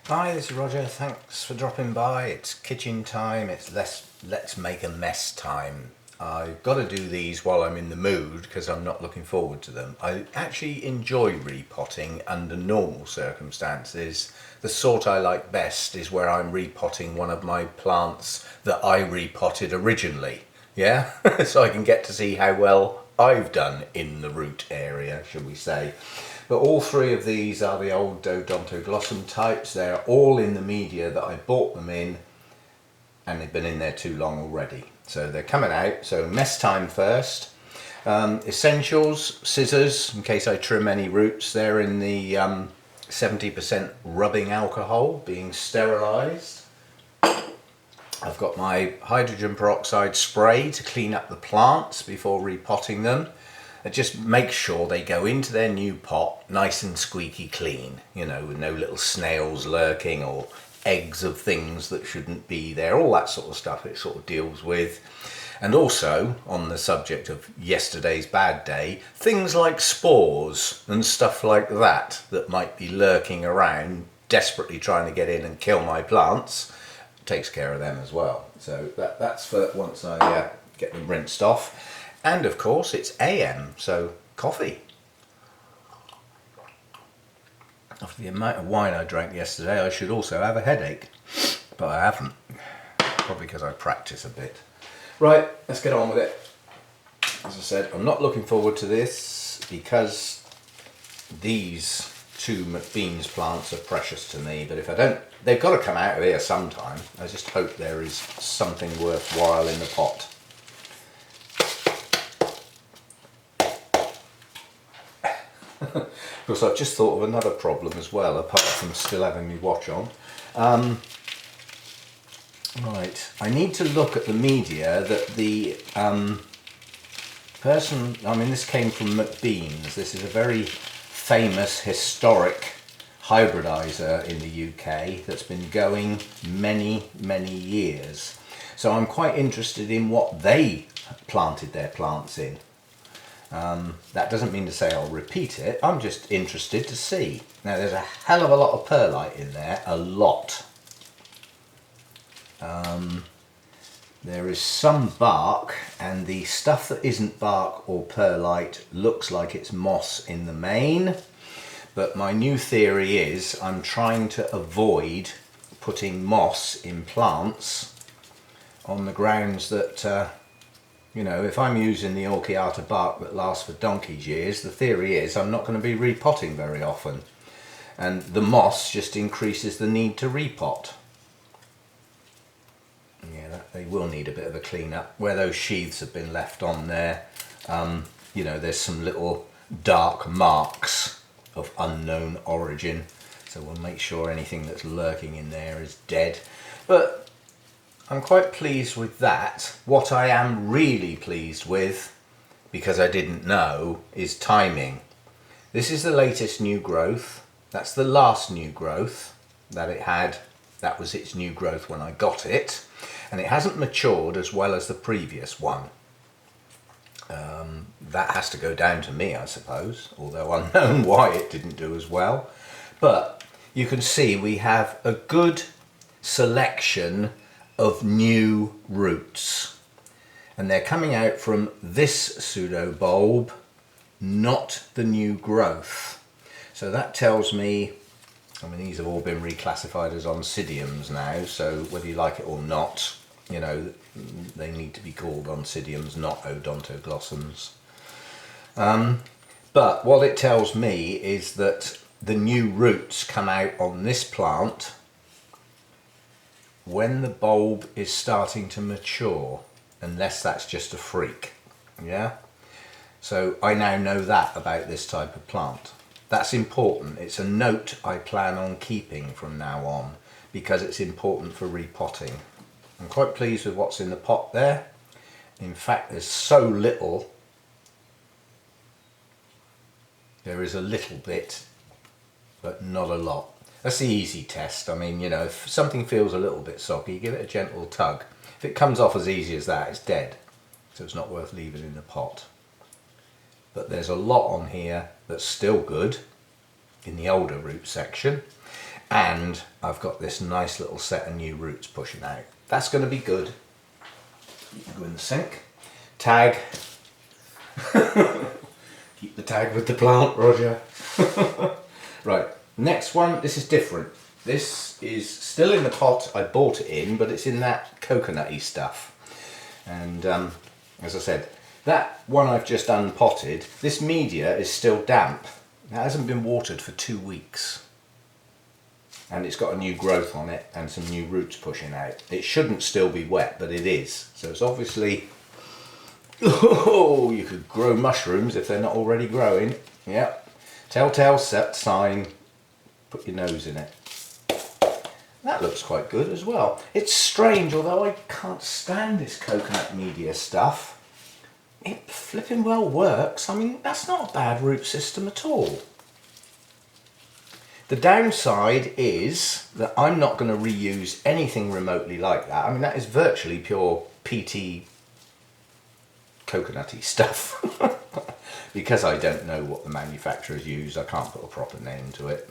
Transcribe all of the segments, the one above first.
Hi, this is Roger. Thanks for dropping by. It's kitchen time. It's let's make a mess time. I've got to do these while I'm in the mood because I'm not looking forward to them. I actually enjoy repotting under normal circumstances. The sort I like best is where I'm repotting one of my plants that I repotted originally. Yeah, so I can get to see how well I've done in the root area, shall we say. But all three of these are the old Odontoglossum types. They're all in the media that I bought them in, and they've been in there too long already. So they're coming out. So mess time first. Essentials, scissors, in case I trim any roots. They're in the 70% rubbing alcohol, being sterilised. I've got my hydrogen peroxide spray to clean up the plants before repotting them. And just make sure they go into their new pot nice and squeaky clean, you know, with no little snails lurking or eggs of things that shouldn't be there, all that sort of stuff it sort of deals with. And also, on the subject of yesterday's bad day, things like spores and stuff like that that might be lurking around, desperately trying to get in and kill my plants, takes care of them as well. So that's for once I get them rinsed off. And of course it's AM, so coffee. After the amount of wine I drank yesterday, I should also have a headache, but I haven't. Probably because I practice a bit. Right, let's get on with it. As I said, I'm not looking forward to this because these two McBeans plants are precious to me, but if I don't, they've got to come out of here sometime. I just hope there is something worthwhile in the pot. Of course, I've just thought of another problem as well, apart from still having my watch on. Right, I need to look at the media that the person, I mean this came from McBeans, this is a very famous historic hybridizer in the UK that's been going many years. So I'm quite interested in what they planted their plants in. That doesn't mean to say I'll repeat it, I'm just interested to see. Now there's a hell of a lot of perlite in there, a lot. There is some bark, and the stuff that isn't bark or perlite looks like it's moss in the main. But my new theory is I'm trying to avoid putting moss in plants on the grounds that you know, if I'm using the Orchiata bark that lasts for donkey's years, the theory is I'm not going to be repotting very often. And the moss just increases the need to repot. Yeah, they will need a bit of a clean up. Where those sheaths have been left on there, you know, there's some little dark marks of unknown origin. So we'll make sure anything that's lurking in there is dead. But I'm quite pleased with that. What I am really pleased with, because I didn't know, is timing. This is the latest new growth. That's the last new growth that it had. That was its new growth when I got it. And it hasn't matured as well as the previous one. That has to go down to me, I suppose, although unknown why it didn't do as well. But you can see we have a good selection of new roots, and they're coming out from this pseudo bulb, not the new growth. So that tells me, I mean, these have all been reclassified as Oncidiums now, so whether you like it or not, you know, they need to be called Oncidiums, not Odontoglossums. But what it tells me is that the new roots come out on this plant when the bulb is starting to mature, unless that's just a freak. Yeah, so I now know that about this type of plant. That's important. It's a note I plan on keeping from now on because it's important for repotting. I'm quite pleased with what's in the pot there. In fact, there's so little. There is a little bit, but not a lot. That's the easy test. I mean, you know, if something feels a little bit soggy, give it a gentle tug. If it comes off as easy as that, it's dead. So it's not worth leaving in the pot. But there's a lot on here that's still good in the older root section. and I've got this nice little set of new roots pushing out. That's going to be good. You can go in the sink. Tag. Keep the tag with the plant, Roger. Right, next one. This is different. This is still in the pot I bought it in, but it's in that coconutty stuff. And as I said, that one I've just unpotted, this media is still damp. It hasn't been watered for 2 weeks. And it's got a new growth on it and some new roots pushing out. It shouldn't still be wet, but it is. So it's obviously, oh, you could grow mushrooms if they're not already growing. Yep. Telltale sign, put your nose in it. That looks quite good as well. It's strange, although I can't stand this coconut media stuff. It flipping well works. I mean, that's not a bad root system at all. The downside is that I'm not going to reuse anything remotely like that. I mean, that is virtually pure Pt coconutty stuff. Because I don't know what the manufacturers use, I can't put a proper name to it.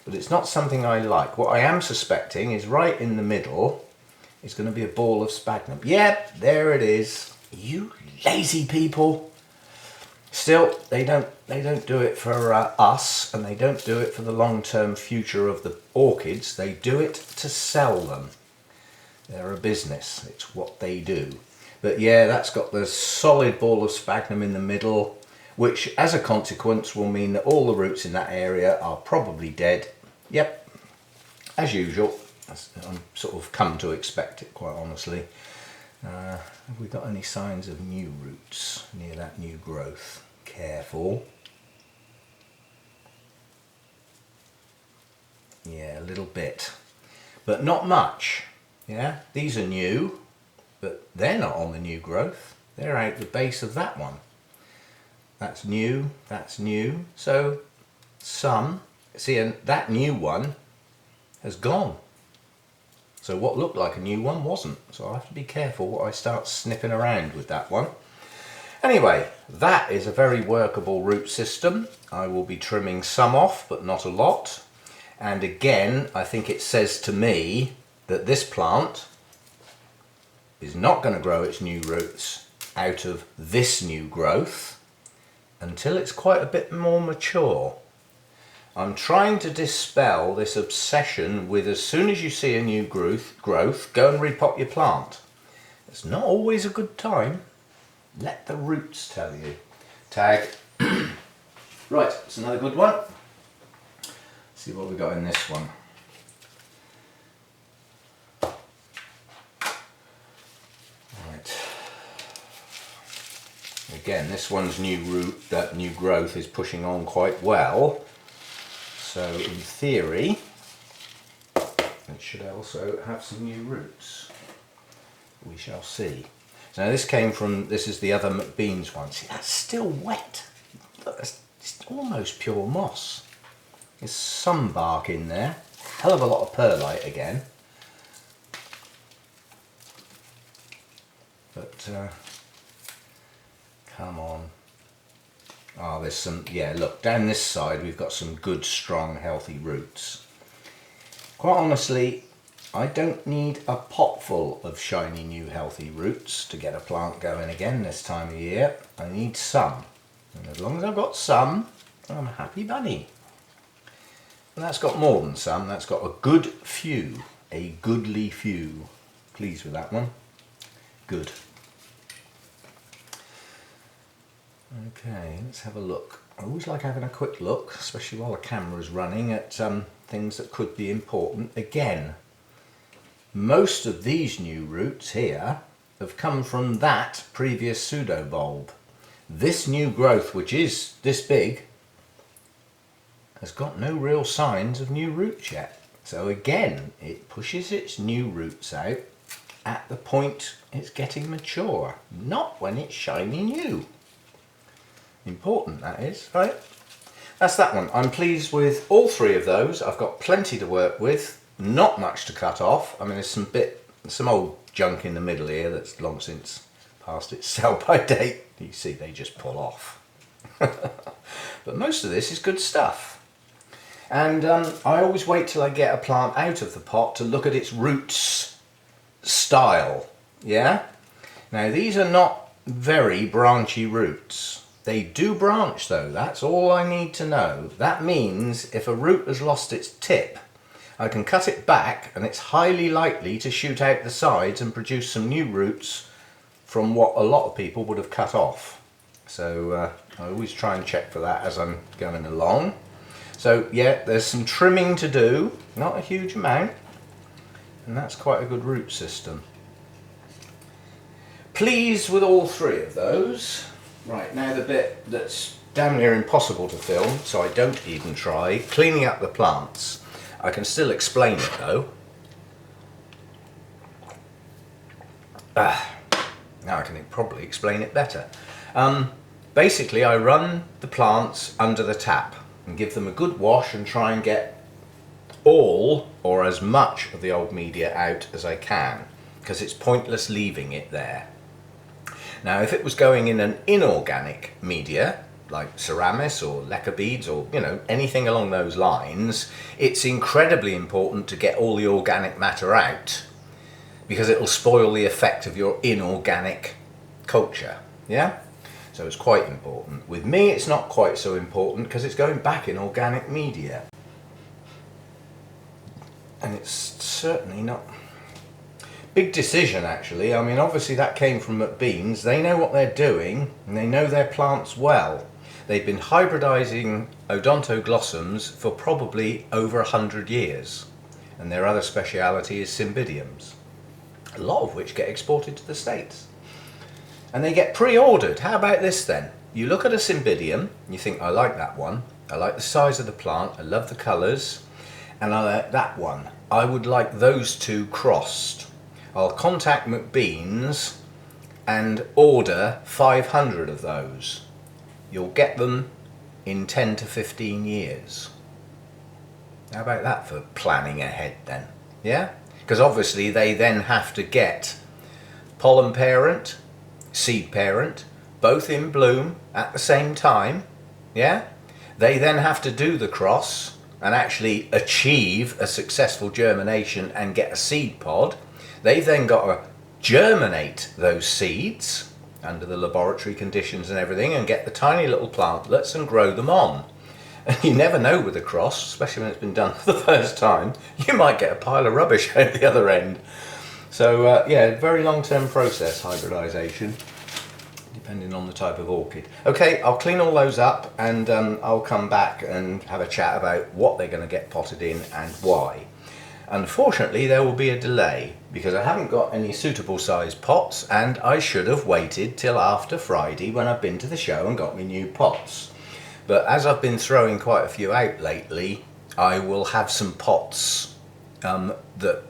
But it's not something I like. What I am suspecting is right in the middle is going to be a ball of sphagnum. Yep, there it is. You lazy people. Still, they don't do it for us, and they don't do it for the long-term future of the orchids. They do it to sell them. They're a business. It's what they do. But yeah, that's got the solid ball of sphagnum in the middle, which as a consequence will mean that all the roots in that area are probably dead. Yep, as usual. I'm sort of come to expect it, quite honestly. Have we got any signs of new roots near that new growth? Careful. Yeah, a little bit, but not much. Yeah, these are new, but they're not on the new growth. They're out the base of that one. That's new, that's new. So some, see, and that new one has gone. So what looked like a new one wasn't. So I have to be careful what I start snipping around with that one. Anyway, that is a very workable root system. I will be trimming some off, but not a lot. And again, I think it says to me that this plant is not going to grow its new roots out of this new growth until it's quite a bit more mature. I'm trying to dispel this obsession with as soon as you see a new growth, go and repot your plant. It's not always a good time. Let the roots tell you. Tag. Right, it's another good one. Let's see what we got in this one. Right. Again, this one's new growth is pushing on quite well. So in theory, it should also have some new roots. We shall see. So now this is the other McBeans one. See, that's still wet. Look, it's almost pure moss. There's some bark in there. Hell of a lot of perlite again. But, come on. Oh, there's some, yeah, look, down this side we've got some good, strong, healthy roots. Quite honestly, I don't need a pot full of shiny, new, healthy roots to get a plant going again this time of year. I need some. And as long as I've got some, I'm a happy bunny. And that's got more than some, that's got a good few. A goodly few. Pleased with that one. Good. Okay, let's have a look. I always like having a quick look, especially while the camera's running, at things that could be important. Again, most of these new roots here have come from that previous pseudo bulb. This new growth, which is this big, has got no real signs of new roots yet. So again, it pushes its new roots out at the point it's getting mature, not when it's shiny new. Important, that is, right? That's that one. I'm pleased with all three of those. I've got plenty to work with, not much to cut off. I mean, there's some old junk in the middle here that's long since past its sell-by date. You see, they just pull off. But most of this is good stuff. And I always wait till I get a plant out of the pot to look at its roots style. Yeah? Now these are not very branchy roots. They do branch though, that's all I need to know. That means if a root has lost its tip, I can cut it back and it's highly likely to shoot out the sides and produce some new roots from what a lot of people would have cut off. So I always try and check for that as I'm going along. So yeah, there's some trimming to do, not a huge amount, and that's quite a good root system. Pleased with all three of those. Right, now the bit that's damn near impossible to film, so I don't even try, cleaning up the plants. I can still explain it though. Now I can probably explain it better. Basically I run the plants under the tap and give them a good wash and try and get all or as much of the old media out as I can, because it's pointless leaving it there. Now if it was going in an inorganic media like Ceramis or leca beads or anything along those lines, it's incredibly important to get all the organic matter out, because it'll spoil the effect of your inorganic culture. Yeah? So it's quite important. With me it's not quite so important because it's going back in organic media. And it's certainly not... Big decision actually. I mean obviously that came from McBeans. They know what they're doing and they know their plants well. They've been hybridizing Odontoglossums for probably over 100 years. And their other speciality is Cymbidiums, a lot of which get exported to the States. And they get pre-ordered. How about this then? You look at a Cymbidium, you think, I like that one, I like the size of the plant, I love the colours, and I like that one. I would like those two crossed. I'll contact McBeans and order 500 of those. You'll get them in 10 to 15 years. How about that for planning ahead then? Yeah? Because obviously they then have to get pollen parent, seed parent, both in bloom at the same time. Yeah? They then have to do the cross and actually achieve a successful germination and get a seed pod. They've then got to germinate those seeds under the laboratory conditions and everything and get the tiny little plantlets and grow them on. And you never know with a cross, especially when it's been done for the first time, you might get a pile of rubbish out the other end. So yeah, very long-term process, hybridization, depending on the type of orchid. Okay, I'll clean all those up and I'll come back and have a chat about what they're going to get potted in and why. Unfortunately, there will be a delay because I haven't got any suitable size pots, and I should have waited till after Friday when I've been to the show and got me new pots. But as I've been throwing quite a few out lately, I will have some pots that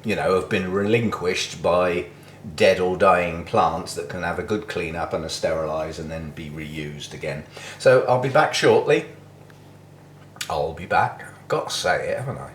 have been relinquished by dead or dying plants that can have a good clean up and a sterilise and then be reused again. So I'll be back shortly. I'll be back. I've got to say it, haven't I?